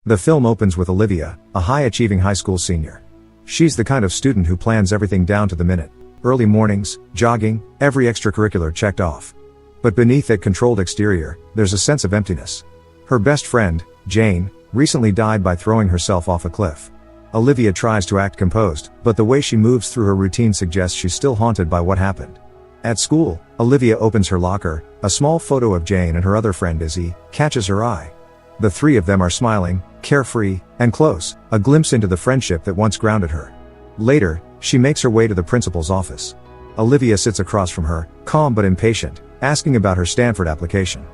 The film opens with Olivia, a high-achieving high school senior. She's the kind of student who plans everything down to the minute. Early mornings, jogging, every extracurricular checked off. But beneath that controlled exterior, there's a sense of emptiness. Her best friend, Jane, recently died by throwing herself off a cliff. Olivia tries to act composed, but the way she moves through her routine suggests she's still haunted by what happened. At school, Olivia opens her locker. A small photo of Jane and her other friend Izzy catches her eye. The three of them are smiling, carefree, and close, a glimpse into the friendship that once grounded her. Later, she makes her way to the principal's office. Olivia sits across from her, calm but impatient, asking about her Stanford application.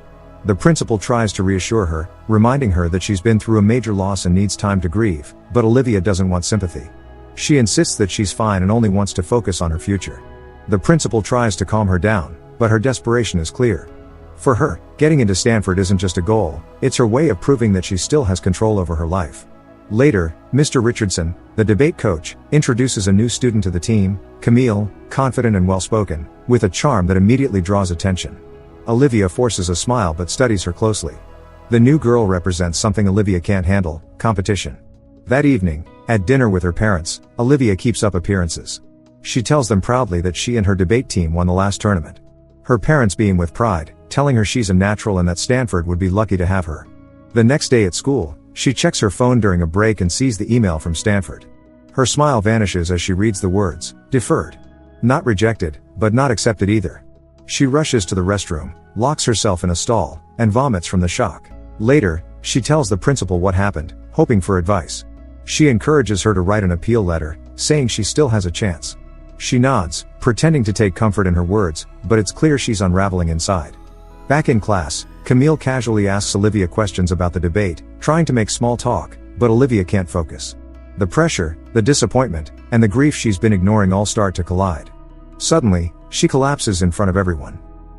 The principal tries to reassure her, reminding her that she's been through a major loss and needs time to grieve, but Olivia doesn't want sympathy. She insists that she's fine and only wants to focus on her future. The principal tries to calm her down, but her desperation is clear. For her, getting into Stanford isn't just a goal, it's her way of proving that she still has control over her life. Later, Mr. Richardson, the debate coach, introduces a new student to the team, Camille, confident and well-spoken, with a charm that immediately draws attention. Olivia forces a smile but studies her closely. The new girl represents something Olivia can't handle: competition. That evening, at dinner with her parents, Olivia keeps up appearances. She tells them proudly that she and her debate team won the last tournament. Her parents beam with pride, telling her she's a natural and that Stanford would be lucky to have her. The next day at school, she checks her phone during a break and sees the email from Stanford. Her smile vanishes as she reads the words, "Deferred." Not rejected, but not accepted either. She rushes to the restroom, locks herself in a stall, and vomits from the shock. Later, she tells the principal what happened, hoping for advice. She encourages her to write an appeal letter, saying she still has a chance. She nods, pretending to take comfort in her words, but it's clear she's unraveling inside. Back in class, Camille casually asks Olivia questions about the debate, trying to make small talk, but Olivia can't focus. The pressure, the disappointment, and the grief she's been ignoring all start to collide. Suddenly, she collapses in front of everyone.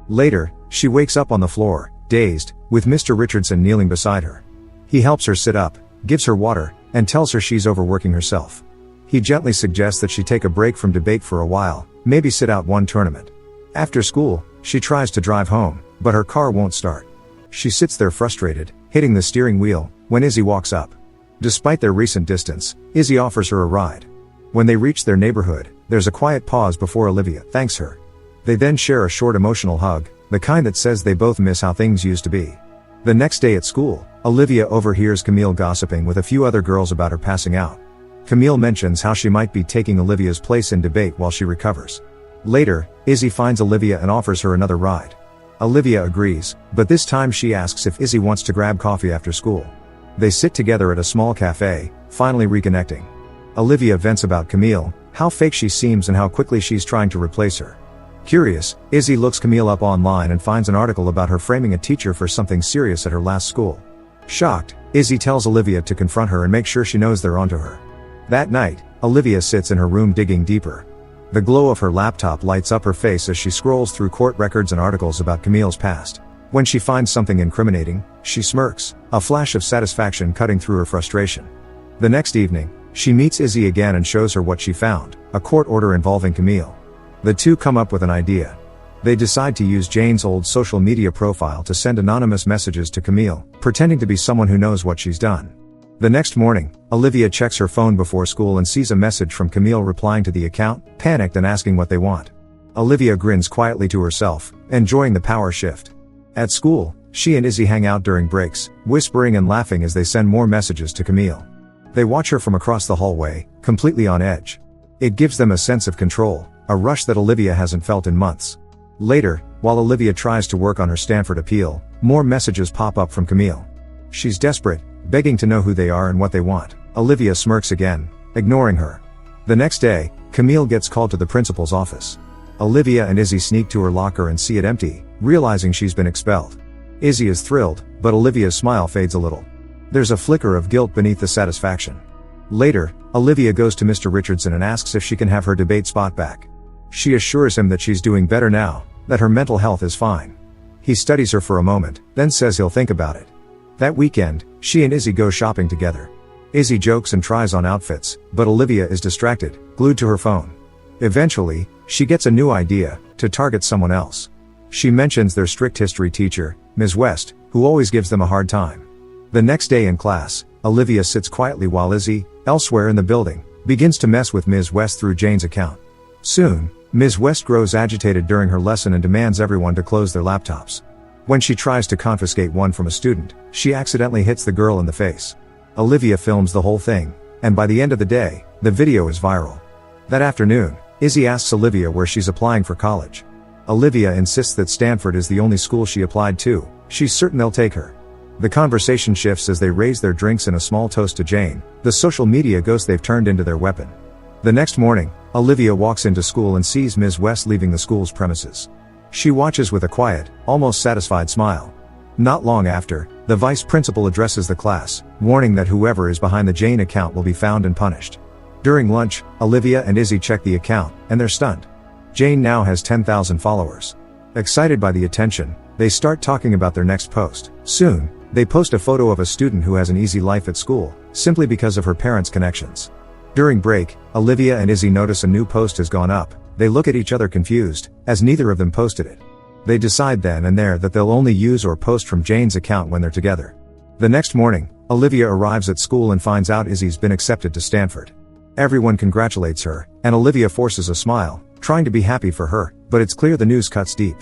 Later, she wakes up on the floor, dazed, with Mr. Richardson kneeling beside her. He helps her sit up, gives her water, and tells her she's overworking herself. He gently suggests that she take a break from debate for a while, maybe sit out one tournament. After school, she tries to drive home, but her car won't start. She sits there frustrated, hitting the steering wheel, when Izzy walks up. Despite their recent distance, Izzy offers her a ride. When they reach their neighborhood, there's a quiet pause before Olivia thanks her. They then share a short emotional hug, the kind that says they both miss how things used to be. The next day at school, Olivia overhears Camille gossiping with a few other girls about her passing out. Camille mentions how she might be taking Olivia's place in debate while she recovers. Later, Izzy finds Olivia and offers her another ride. Olivia agrees, but this time she asks if Izzy wants to grab coffee after school. They sit together at a small cafe, finally reconnecting. Olivia vents about Camille, how fake she seems and how quickly she's trying to replace her. Curious, Izzy looks Camille up online and finds an article about her framing a teacher for something serious at her last school. Shocked, Izzy tells Olivia to confront her and make sure she knows they're onto her. That night, Olivia sits in her room digging deeper. The glow of her laptop lights up her face as she scrolls through court records and articles about Camille's past. When she finds something incriminating, she smirks, a flash of satisfaction cutting through her frustration. The next evening, she meets Izzy again and shows her what she found, a court order involving Camille. The two come up with an idea. They decide to use Jane's old social media profile to send anonymous messages to Camille, pretending to be someone who knows what she's done. The next morning, Olivia checks her phone before school and sees a message from Camille replying to the account, panicked and asking what they want. Olivia grins quietly to herself, enjoying the power shift. At school, she and Izzy hang out during breaks, whispering and laughing as they send more messages to Camille. They watch her from across the hallway, completely on edge. It gives them a sense of control, a rush that Olivia hasn't felt in months. Later, while Olivia tries to work on her Stanford appeal, more messages pop up from Camille. She's desperate, begging to know who they are and what they want. Olivia smirks again, ignoring her. The next day, Camille gets called to the principal's office. Olivia and Izzy sneak to her locker and see it empty, realizing she's been expelled. Izzy is thrilled, but Olivia's smile fades a little. There's a flicker of guilt beneath the satisfaction. Later, Olivia goes to Mr. Richardson and asks if she can have her debate spot back. She assures him that she's doing better now, that her mental health is fine. He studies her for a moment, then says he'll think about it. That weekend, she and Izzy go shopping together. Izzy jokes and tries on outfits, but Olivia is distracted, glued to her phone. Eventually, she gets a new idea, to target someone else. She mentions their strict history teacher, Ms. West, who always gives them a hard time. The next day in class, Olivia sits quietly while Izzy, elsewhere in the building, begins to mess with Ms. West through Jane's account. Soon, Ms. West grows agitated during her lesson and demands everyone to close their laptops. When she tries to confiscate one from a student, she accidentally hits the girl in the face. Olivia films the whole thing, and by the end of the day, the video is viral. That afternoon, Izzy asks Olivia where she's applying for college. Olivia insists that Stanford is the only school she applied to. She's certain they'll take her. The conversation shifts as they raise their drinks in a small toast to Jane, the social media ghost they've turned into their weapon. The next morning, Olivia walks into school and sees Ms. West leaving the school's premises. She watches with a quiet, almost satisfied smile. Not long after, the vice principal addresses the class, warning that whoever is behind the Jane account will be found and punished. During lunch, Olivia and Izzy check the account, and they're stunned. Jane now has 10,000 followers. Excited by the attention, they start talking about their next post. Soon, they post a photo of a student who has an easy life at school, simply because of her parents' connections. During break, Olivia and Izzy notice a new post has gone up. They look at each other confused, as neither of them posted it. They decide then and there that they'll only use or post from Jane's account when they're together. The next morning, Olivia arrives at school and finds out Izzy's been accepted to Stanford. Everyone congratulates her, and Olivia forces a smile, trying to be happy for her, but it's clear the news cuts deep.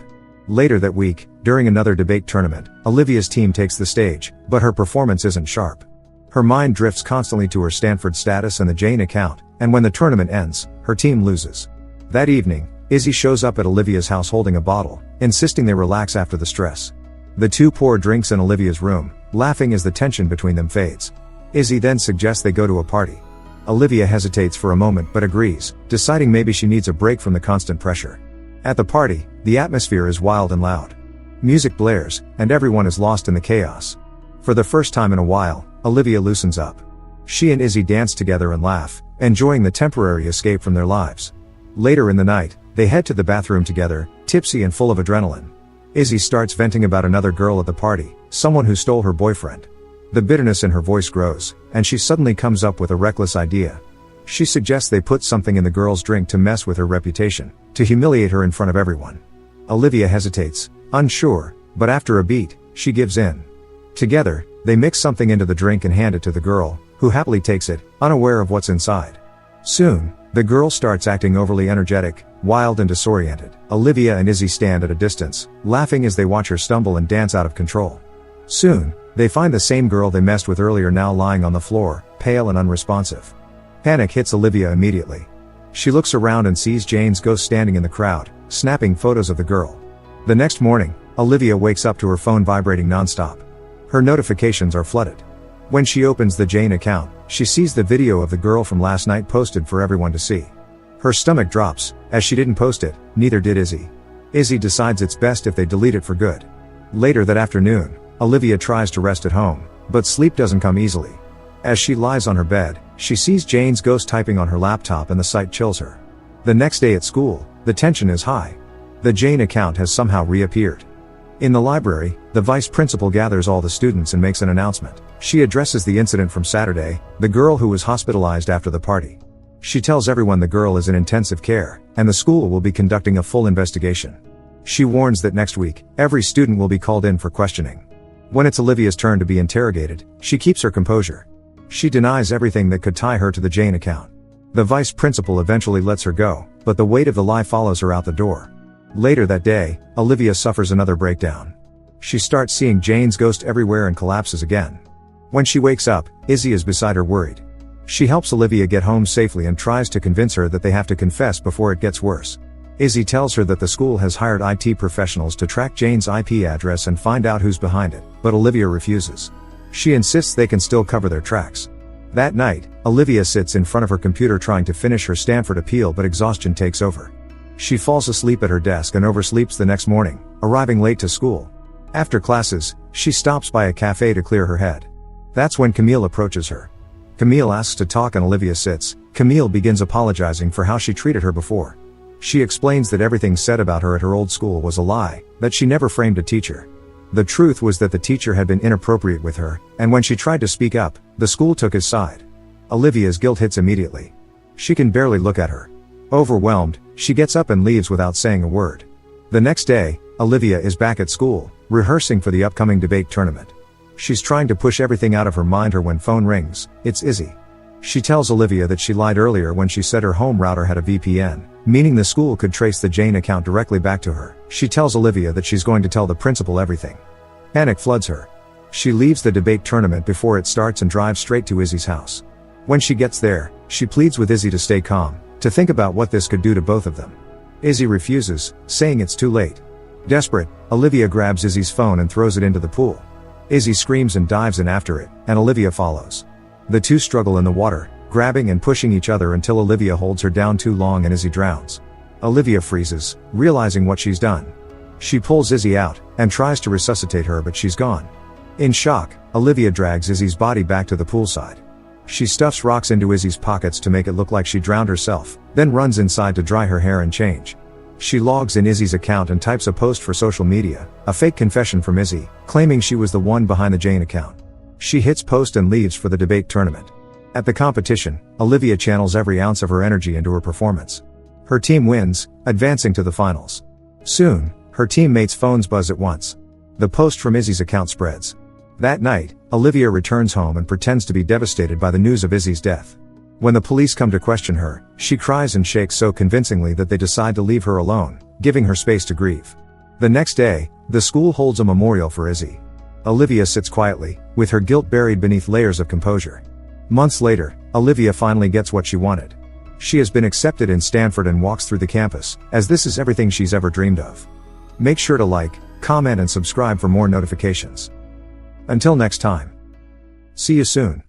Later that week, during another debate tournament, Olivia's team takes the stage, but her performance isn't sharp. Her mind drifts constantly to her Stanford status and the Jane account, and when the tournament ends, her team loses. That evening, Izzy shows up at Olivia's house holding a bottle, insisting they relax after the stress. The two pour drinks in Olivia's room, laughing as the tension between them fades. Izzy then suggests they go to a party. Olivia hesitates for a moment but agrees, deciding maybe she needs a break from the constant pressure. At the party, the atmosphere is wild and loud. Music blares, and everyone is lost in the chaos. For the first time in a while, Olivia loosens up. She and Izzy dance together and laugh, enjoying the temporary escape from their lives. Later in the night, they head to the bathroom together, tipsy and full of adrenaline. Izzy starts venting about another girl at the party, someone who stole her boyfriend. The bitterness in her voice grows, and she suddenly comes up with a reckless idea. She suggests they put something in the girl's drink to mess with her reputation, to humiliate her in front of everyone. Olivia hesitates, unsure, but after a beat, she gives in. Together, they mix something into the drink and hand it to the girl, who happily takes it, unaware of what's inside. Soon, the girl starts acting overly energetic, wild and disoriented. Olivia and Izzy stand at a distance, laughing as they watch her stumble and dance out of control. Soon, they find the same girl they messed with earlier now lying on the floor, pale and unresponsive. Panic hits Olivia immediately. She looks around and sees Jane's ghost standing in the crowd, snapping photos of the girl. The next morning, Olivia wakes up to her phone vibrating nonstop. Her notifications are flooded. When she opens the Jane account, she sees the video of the girl from last night posted for everyone to see. Her stomach drops, as she didn't post it, neither did Izzy. Izzy decides it's best if they delete it for good. Later that afternoon, Olivia tries to rest at home, but sleep doesn't come easily. As she lies on her bed, she sees Jane's ghost typing on her laptop and the sight chills her. The next day at school, the tension is high. The Jane account has somehow reappeared. In the library, the vice principal gathers all the students and makes an announcement. She addresses the incident from Saturday, the girl who was hospitalized after the party. She tells everyone the girl is in intensive care, and the school will be conducting a full investigation. She warns that next week, every student will be called in for questioning. When it's Olivia's turn to be interrogated, she keeps her composure. She denies everything that could tie her to the Jane account. The vice principal eventually lets her go, but the weight of the lie follows her out the door. Later that day, Olivia suffers another breakdown. She starts seeing Jane's ghost everywhere and collapses again. When she wakes up, Izzy is beside her worried. She helps Olivia get home safely and tries to convince her that they have to confess before it gets worse. Izzy tells her that the school has hired IT professionals to track Jane's IP address and find out who's behind it, but Olivia refuses. She insists they can still cover their tracks. That night, Olivia sits in front of her computer trying to finish her Stanford appeal, but exhaustion takes over. She falls asleep at her desk and oversleeps the next morning, arriving late to school. After classes, she stops by a cafe to clear her head. That's when Camille approaches her. Camille asks to talk and Olivia sits. Camille begins apologizing for how she treated her before. She explains that everything said about her at her old school was a lie, that she never framed a teacher. The truth was that the teacher had been inappropriate with her, and when she tried to speak up, the school took his side. Olivia's guilt hits immediately. She can barely look at her. Overwhelmed, she gets up and leaves without saying a word. The next day, Olivia is back at school, rehearsing for the upcoming debate tournament. She's trying to push everything out of her mind when phone rings. It's Izzy. She tells Olivia that she lied earlier when she said her home router had a VPN, meaning the school could trace the Jane account directly back to her. She tells Olivia that she's going to tell the principal everything. Panic floods her. She leaves the debate tournament before it starts and drives straight to Izzy's house. When she gets there, she pleads with Izzy to stay calm, to think about what this could do to both of them. Izzy refuses, saying it's too late. Desperate, Olivia grabs Izzy's phone and throws it into the pool. Izzy screams and dives in after it, and Olivia follows. The two struggle in the water, grabbing and pushing each other until Olivia holds her down too long and Izzy drowns. Olivia freezes, realizing what she's done. She pulls Izzy out, and tries to resuscitate her but she's gone. In shock, Olivia drags Izzy's body back to the poolside. She stuffs rocks into Izzy's pockets to make it look like she drowned herself, then runs inside to dry her hair and change. She logs in Izzy's account and types a post for social media, a fake confession from Izzy, claiming she was the one behind the Jane account. She hits post and leaves for the debate tournament. At the competition, Olivia channels every ounce of her energy into her performance. Her team wins, advancing to the finals. Soon, her teammates' phones buzz at once. The post from Izzy's account spreads. That night, Olivia returns home and pretends to be devastated by the news of Izzy's death. When the police come to question her, she cries and shakes so convincingly that they decide to leave her alone, giving her space to grieve. The next day, the school holds a memorial for Izzy. Olivia sits quietly, with her guilt buried beneath layers of composure. Months later, Olivia finally gets what she wanted. She has been accepted in Stanford and walks through the campus, as this is everything she's ever dreamed of. Make sure to like, comment and subscribe for more notifications. Until next time. See you soon.